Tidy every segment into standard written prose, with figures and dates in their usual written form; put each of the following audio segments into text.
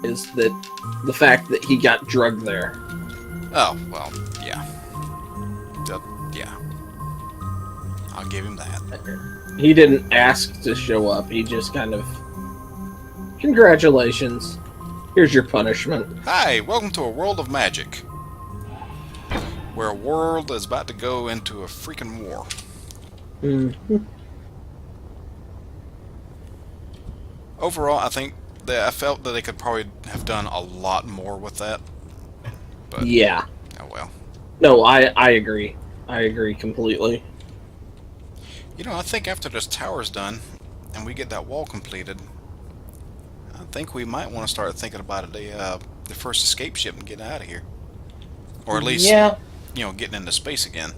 is that the fact that he got drugged there. Oh, well, yeah. Yeah. I'll give him that. He didn't ask to show up. He just kind of, congratulations. Here's your punishment. Hi, welcome to a world of magic. Where a world is about to go into a freaking war. Mm-hmm. Overall, I felt that they could probably have done a lot more with that. But, yeah. Oh well. No, I agree. I agree completely. You know, I think after this tower's done, and we get that wall completed, I think we might want to start thinking about the first escape ship and getting out of here. Or at least, yeah. you know, getting into space again.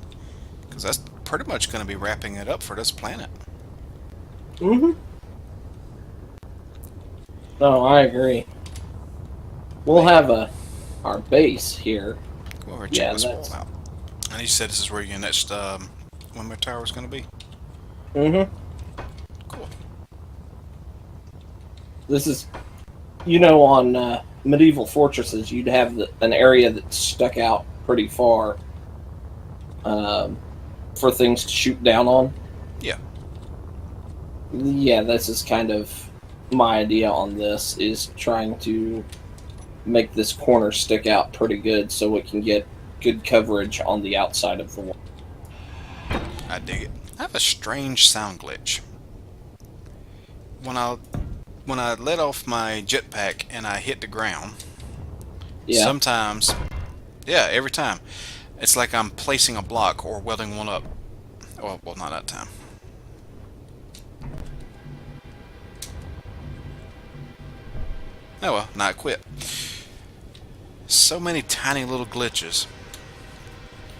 Because that's pretty much going to be wrapping it up for this planet. Mm-hmm. No, I agree. We'll have our base here. Go over and check this wall out. And you said this is where your next windmill tower is going to be? Mm-hmm. Cool. This is, you know, on medieval fortresses, you'd have an area that stuck out pretty far for things to shoot down on. Yeah. Yeah, this is kind of my idea on this, is trying to make this corner stick out pretty good so it can get good coverage on the outside of the wall. I dig it. I have a strange sound glitch. When I let off my jetpack and I hit the ground, Yeah. sometimes, yeah, every time, it's like I'm placing a block or welding one up. Well, not that time. Oh well, not quit. So many tiny little glitches.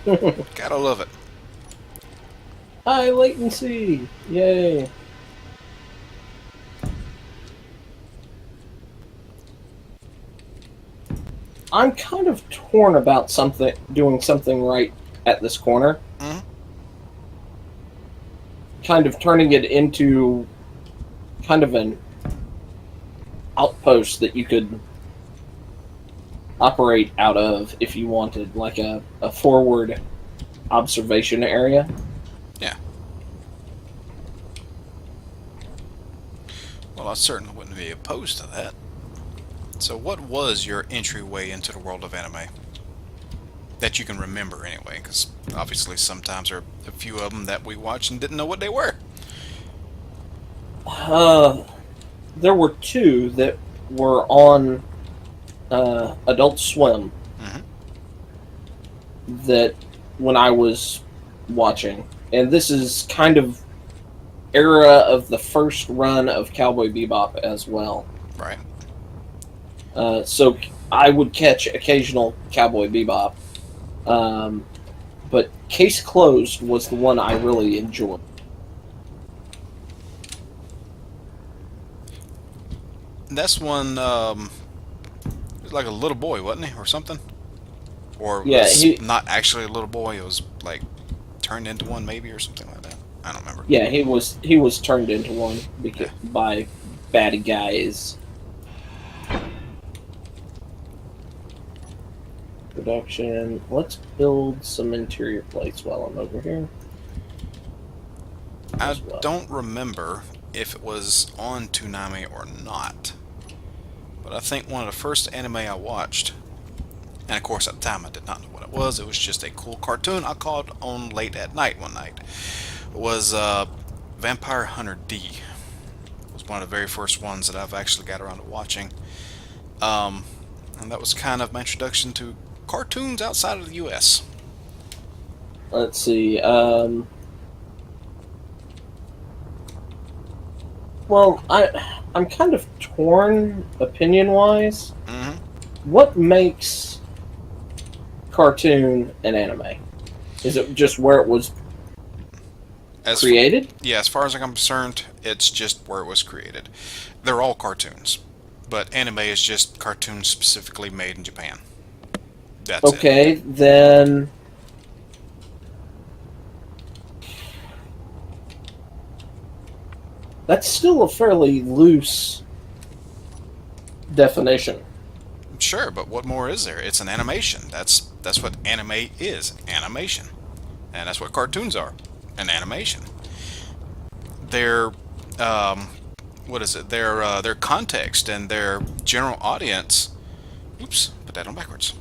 Gotta love it. High latency! Yay! I'm kind of torn about doing something right at this corner. Mm-hmm. Kind of turning it into kind of an outpost that you could operate out of if you wanted, like a forward observation area. Yeah. Well, I certainly wouldn't be opposed to that. So what was your entryway into the world of anime? That you can remember anyway, because obviously sometimes there are a few of them that we watched and didn't know what they were. There were two that were on Adult Swim that when I was watching, and this is kind of era of the first run of Cowboy Bebop as well. Right. So I would catch occasional Cowboy Bebop, but Case Closed was the one I really enjoyed. That's one, like a little boy, wasn't he, or something? Or Yeah, was he, not actually a little boy, it was like turned into one maybe or something like that. I don't remember. yeah, he was turned into one by bad guys. Production. Let's build some interior plates while I'm over here. I don't remember if it was on Toonami or not, but I think one of the first anime I watched, and of course at the time I did not know what it was just a cool cartoon I caught on late at night one night, was Vampire Hunter D. It was one of the very first ones that I've actually got around to watching, and that was kind of my introduction to cartoons outside of the US. Let's see. Well, I'm kind of torn opinion-wise. Mm-hmm. What makes cartoon an anime? Is it just where it was created? Yeah, as far as I'm concerned, it's just where it was created. They're all cartoons, but anime is just cartoons specifically made in Japan. That's okay, it. Then that's still a fairly loose definition. Sure, but what more is there? It's an animation. That's what anime is, animation. And that's what cartoons are, an animation. Their what is it? Their context and their general audience. Oops, put that on backwards.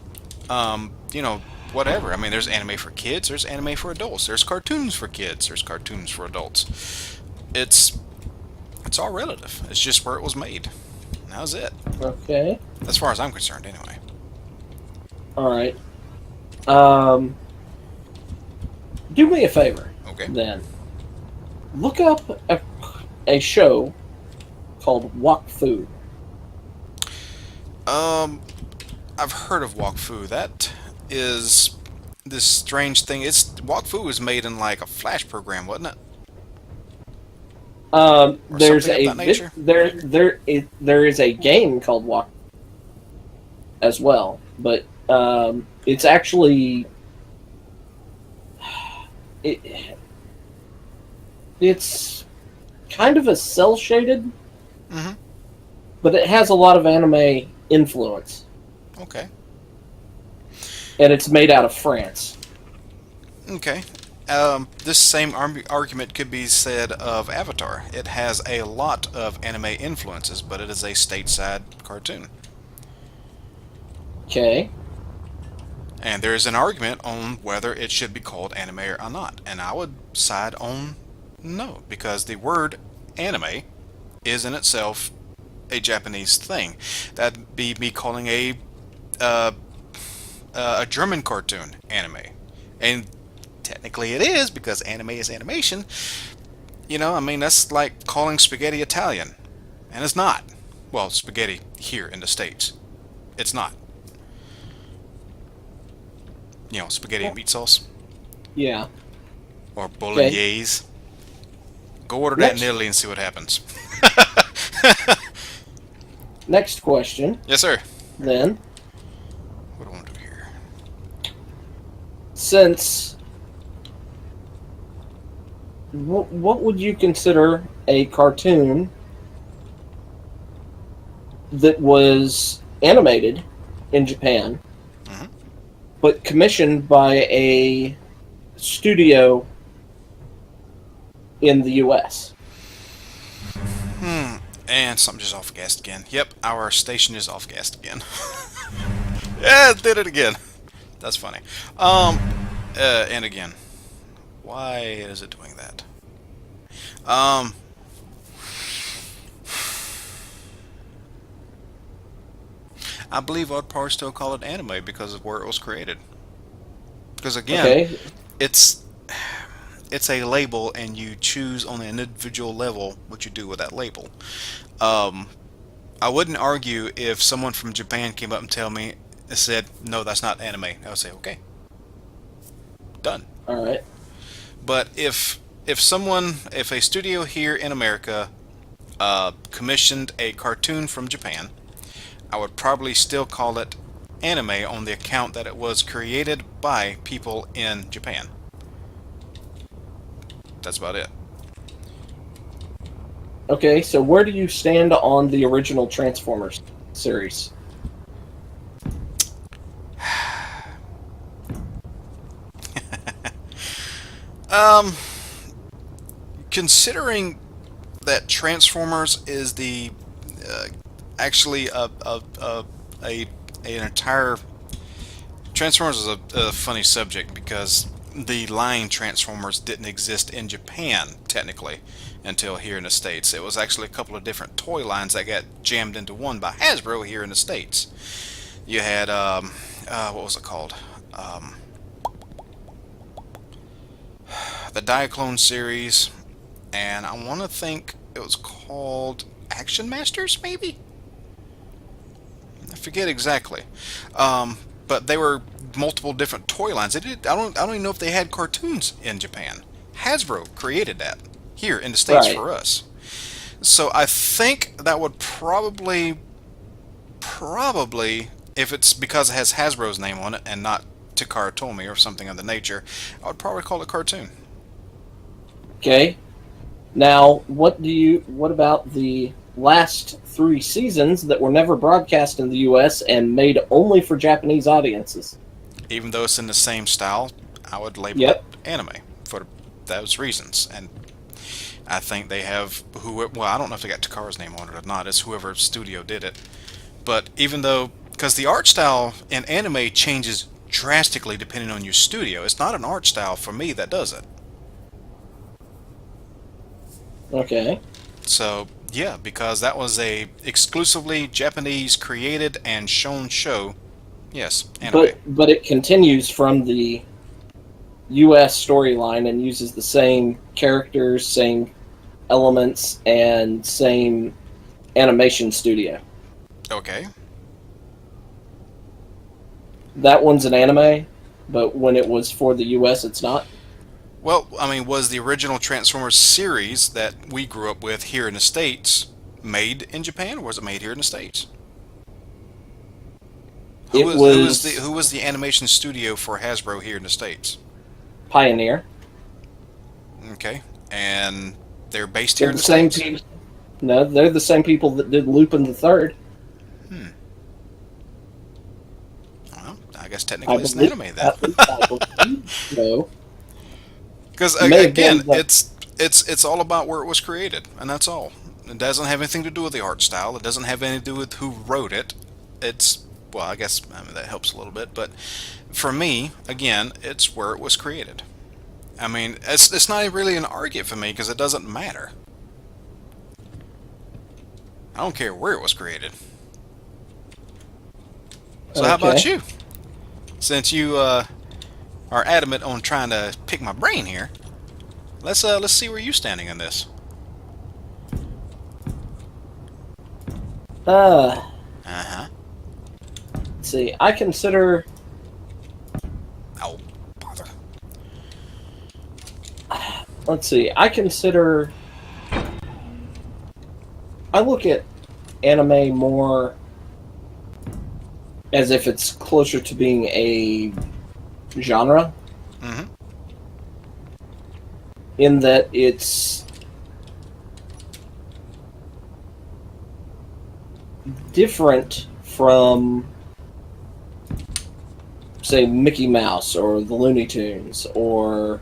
You know, whatever. I mean, there's anime for kids, there's anime for adults, there's cartoons for kids, there's cartoons for adults. It's all relative. It's just where it was made. And that was it. Okay. As far as I'm concerned, anyway. All right. Do me a favor. Okay. Then look up a show called Wok Fu. I've heard of Wok Fu. That is this strange thing. Wok Fu was made in like a Flash program, wasn't it? There's something of that nature? there is a game called Wok as well, but it's actually it's kind of a cell shaded, Mm-hmm. but it has a lot of anime influence, Okay. and it's made out of France. Okay. This same argument could be said of Avatar. It has a lot of anime influences, but it is a stateside cartoon. Okay. And there is an argument on whether it should be called anime or not. And I would side on no, because the word anime is in itself a Japanese thing. That'd be me calling a German cartoon anime. And technically it is, because anime is animation. You know, I mean, that's like calling spaghetti Italian. And it's not. Well, spaghetti here in the States. It's not. You know, spaghetti and meat sauce. Yeah. Or bolognese. Go order that in Italy and see what happens. Next question, Yes, sir. then. What do I want to do here? Since what would you consider a cartoon that was animated in Japan, Mm-hmm. but commissioned by a studio in the U.S.? And something just off gassed again. Yep, our station is off gassed again. Yeah, it did it again. That's funny. And again, why is it doing that? I believe I'd probably still call it anime because of where it was created. Because again, Okay. it's a label, and you choose on an individual level what you do with that label. I wouldn't argue if someone from Japan came up and said, no, that's not anime. I would say, okay, done. All right. But if a studio here in America commissioned a cartoon from Japan, I would probably still call it anime on the account that it was created by people in Japan. That's about it. Okay, so where do you stand on the original Transformers series? Considering that Transformers is the actually an entire Transformers is a funny subject, because the line Transformers didn't exist in Japan technically until here in the States. It was actually a couple of different toy lines that got jammed into one by Hasbro here in the States. You had what was it called? The Diaclone series, and I want to think it was called Action Masters, maybe? I forget exactly. But they were multiple different toy lines. I don't even know if they had cartoons in Japan. Hasbro created that here in the States for us. So I think that would probably, if it's because it has Hasbro's name on it and not Takara Tomy or something of the nature, I would probably call it cartoon. Okay. Now, what about the last 3 seasons that were never broadcast in the US and made only for Japanese audiences. Even though it's in the same style, I would label it Yep. anime for those reasons. And I think they have well, I don't know if they got Takara's name on it or not. It's whoever studio did it. But even though, because the art style in anime changes drastically depending on your studio, it's not an art style for me that does it. Okay. So yeah, because that was a exclusively Japanese created and shown show. Yes, anime. But it continues from the US storyline and uses the same characters, same elements, and same animation studio. Okay. That one's an anime, but when it was for the US, it's not. Well, I mean, was the original Transformers series that we grew up with here in the States made in Japan, or was it made here in the States? Who was the animation studio for Hasbro here in the States? Pioneer. Okay, and they're based They're here in the the same States. people. No, they're the same people that did Lupin the Third. Well, I guess I technically it's an believe. anime then. I believe so. Because May have again, been, but it's all about where it was created, and that's all. It doesn't have anything to do with the art style. It doesn't have anything to do with who wrote it. It's well, I guess that helps a little bit, but for me, again, it's where it was created. I mean, it's not really an argument for me because it doesn't matter. I don't care where it was created. So how about okay. you? Since you are adamant on trying to pick my brain here, let's see where you're standing in this. Uh-huh. Let's see. I consider. Oh, bother. Let's see. I look at anime more as if it's closer to being a genre, Mm-hmm. in that it's different from, say, Mickey Mouse or the Looney Tunes, or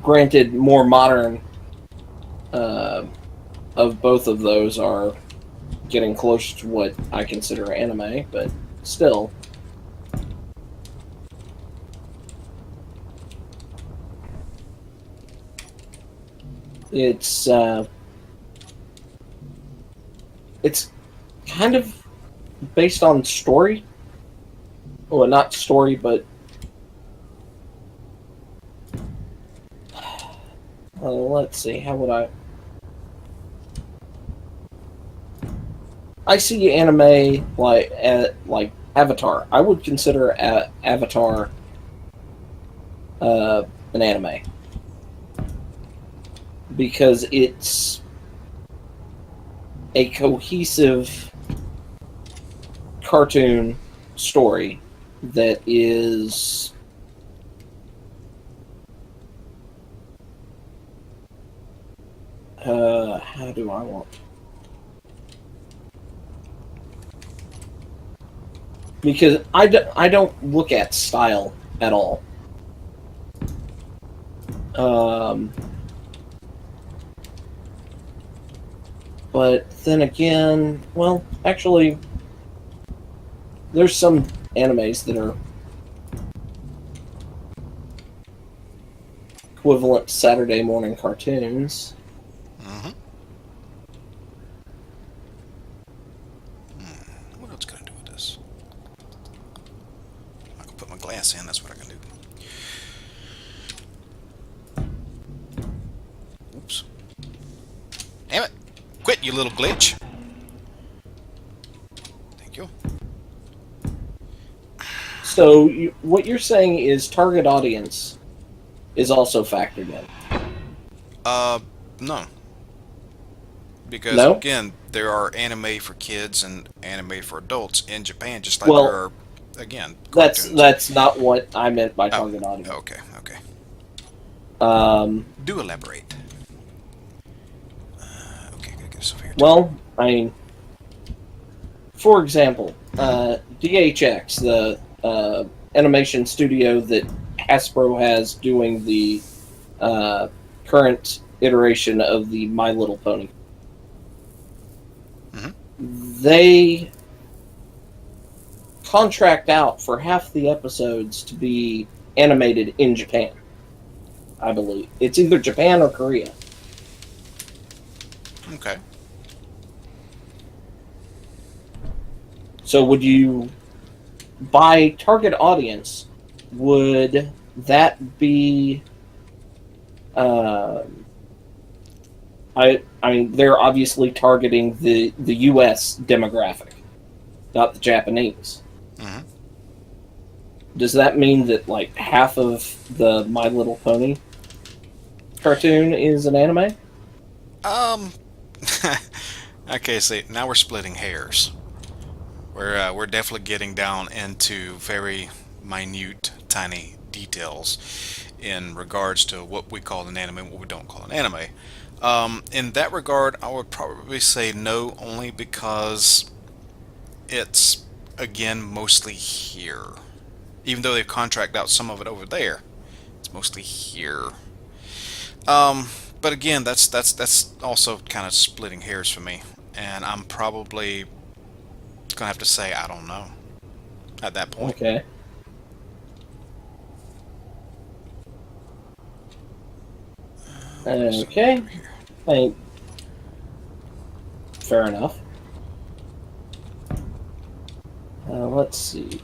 granted, more modern of both of those are getting closer to what I consider anime, but still. It's kind of based on story. Well, not story, but let's see. How would I see anime like Avatar. I would consider Avatar an anime because it's a cohesive cartoon story that is how do I want? Because I don't look at style at all. But then again, well, actually, there's some animes that are equivalent to Saturday morning cartoons. Mm-hmm. What else can I do with this? I can put my glass in. That's what I can do. Oops. Damn it! Quit, you little glitch. Thank you. So what you're saying is target audience is also factored in. No. Because, No? again, there are anime for kids and anime for adults in Japan, just like there Well, are, again, cartoons. that's not what I meant by target audience. Okay, okay. Um, Do elaborate. get this over here too. Well, I mean, for example, DHX, the animation studio that Hasbro has doing the current iteration of the My Little Pony. They contract out for half the episodes to be animated in Japan, I believe. It's either Japan or Korea. Okay. So would you, by target audience, would that be... I mean, they're obviously targeting the U.S. demographic, not the Japanese. Mm-hmm. Does that mean that, like, half of the My Little Pony cartoon is an anime? Okay, see, now we're splitting hairs. We're definitely getting down into very minute, tiny details in regards to what we call an anime and what we don't call an anime. In that regard, I would probably say no, only because it's, again, mostly here. Even though they've contracted out some of it over there, it's mostly here. But again, that's also kind of splitting hairs for me, and I'm probably gonna have to say I don't know at that point. Okay. Okay. Fair enough. Let's see.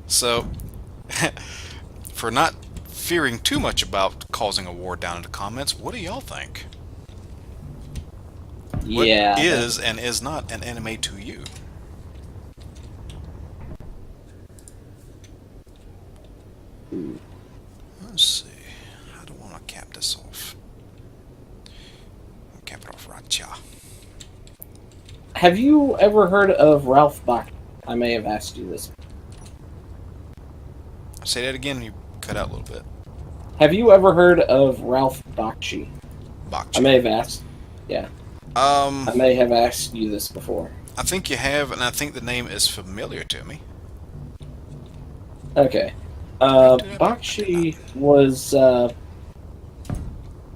So, for not fearing too much about causing a war down in the comments, what do y'all think? Yeah. What is and is not an anime to you? Let's see. How do I want to cap this off? I'll cap it off right here. Have you ever heard of Ralph Bakshi? I may have asked you this. Say that again, you cut out a little bit. Have you ever heard of Ralph Bakshi? Bakshi. I may have asked. Yeah. I may have asked you this before. I think you have, and I think the name is familiar to me. Okay. Bakshi was...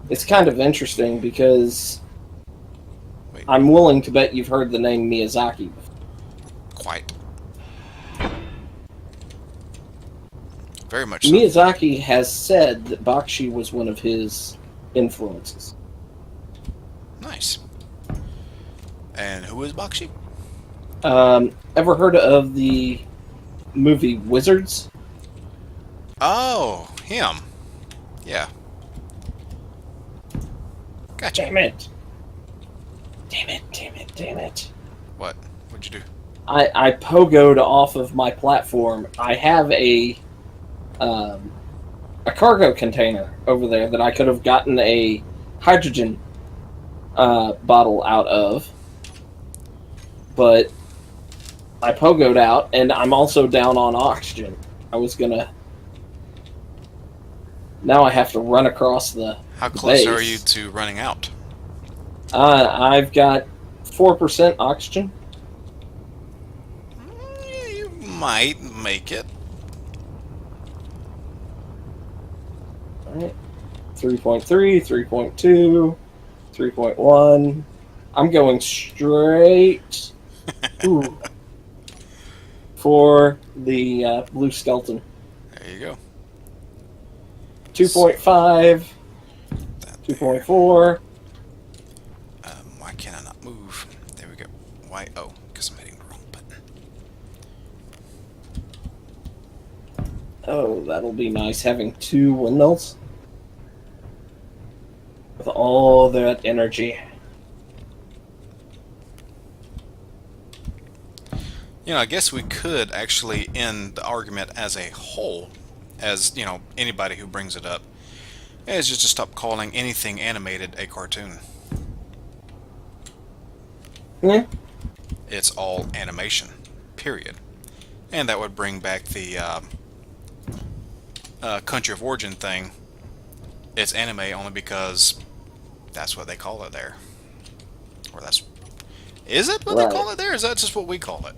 it's kind of interesting because Wait. I'm willing to bet you've heard the name Miyazaki before. Quite. Very much so. Miyazaki has said that Bakshi was one of his influences. Nice. And who is Bakshi? Ever heard of the movie Wizards? Oh, him. Yeah. Gotcha. Damn it. Damn it, damn it, damn it. What? What'd you do? I pogoed off of my platform. I have a cargo container over there that I could have gotten a hydrogen bottle out of, but I pogoed out, and I'm also down on oxygen. I was gonna... Now I have to run across the How close base. are you to running out? I've got 4% oxygen. You might make it. Alright. 3.3, 3.2, 3.1. I'm going straight for the blue skeleton. There you go. 2.5, 2.4. Why can I not move? There we go. Why? Oh, because I'm hitting the wrong button. Oh, that'll be nice having 2 windmills. With all that energy. You know, I guess we could actually end the argument as a whole, as, you know, anybody who brings it up, is just to stop calling anything animated a cartoon. Yeah. It's all animation, period. And that would bring back the country of origin thing. It's anime only because That's what they call it there. Or that's... Is it what they Right. call it there? Or is that just what we call it?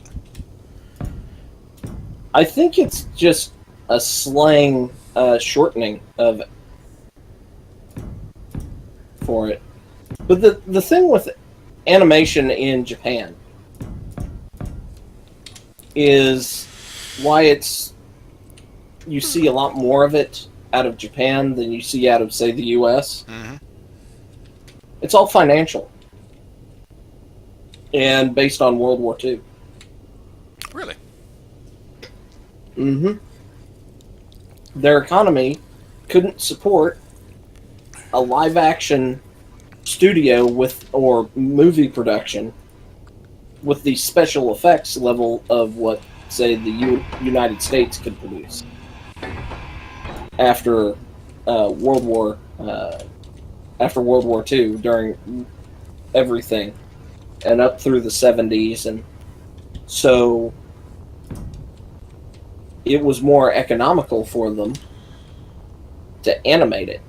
I think it's just a slang shortening of it for it. But the thing with animation in Japan is why you see a lot more of it out of Japan than you see out of, say, the U.S. Mm-hmm. It's all financial and based on World War II. Really? Mm-hmm. Their economy couldn't support a live-action studio or movie production with the special effects level of what, say, the United States could produce after World War II, during everything, and up through the 70s, and so it was more economical for them to animate it.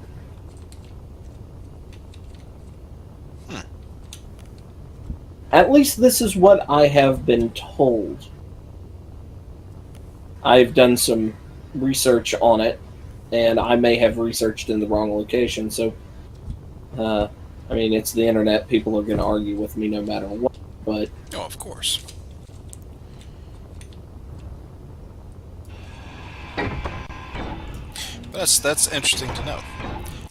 At least this is what I have been told. I've done some research on it, and I may have researched in the wrong location, so, I mean, it's the internet. People are going to argue with me no matter what, but... Oh, of course. That's interesting to know.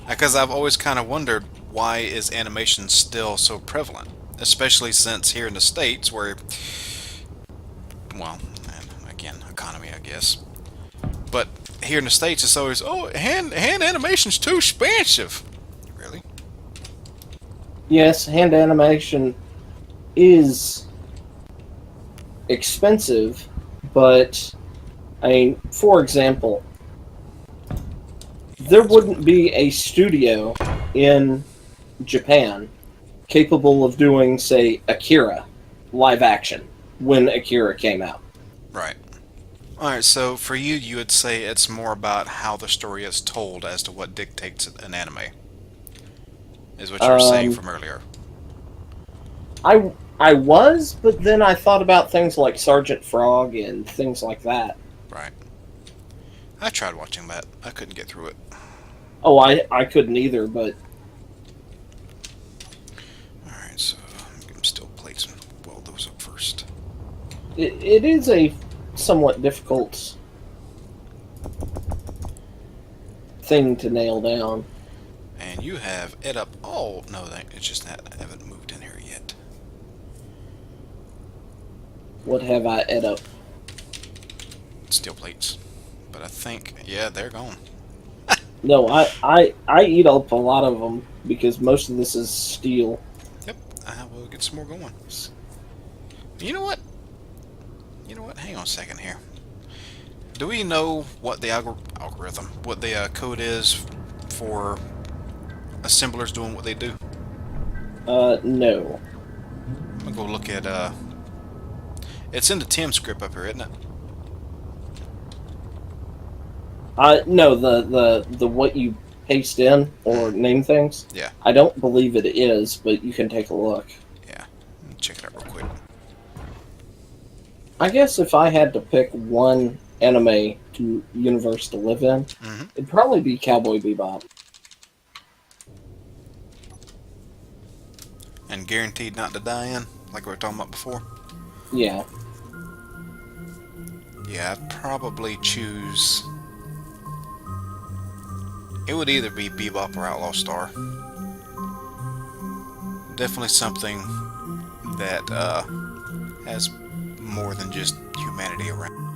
Because I've always kind of wondered, why is animation still so prevalent? Especially since here in the States, where, well, and again, economy, I guess. But here in the States, it's always, oh, hand animation's too expensive. Really? Yes, hand animation is expensive, but, I mean, for example, there wouldn't be a studio in Japan capable of doing, say, Akira live action when Akira came out. Right. Alright, so for you, you would say it's more about how the story is told as to what dictates an anime. Is what you were saying from earlier. I was, but then I thought about things like Sergeant Frog and things like that. Right. I tried watching that. I couldn't get through it. Oh, I couldn't either, but... Alright, so I'm getting steel plates and weld those up first. It is a somewhat difficult thing to nail down. And you have it up all... No, it's just that I haven't moved in here yet. What have I ed up? Steel plates. But I think... Yeah, they're gone. No, I eat up a lot of them because most of this is steel. Yep, I will get some more going. You know what? You know what? Hang on a second here. Do we know what the algorithm, what the code is for assemblers doing what they do? No. I'm gonna go look at, it's in the TIM script up here, isn't it? No, the what you paste in or name things. Yeah. I don't believe it is, but you can take a look. Yeah. Let me check it out real quick. I guess if I had to pick one anime universe to live in, it'd probably be Cowboy Bebop. And guaranteed not to die in, like we were talking about before? Yeah. Yeah, I'd probably choose... It would either be Bebop or Outlaw Star. Definitely something that has more than just humanity around.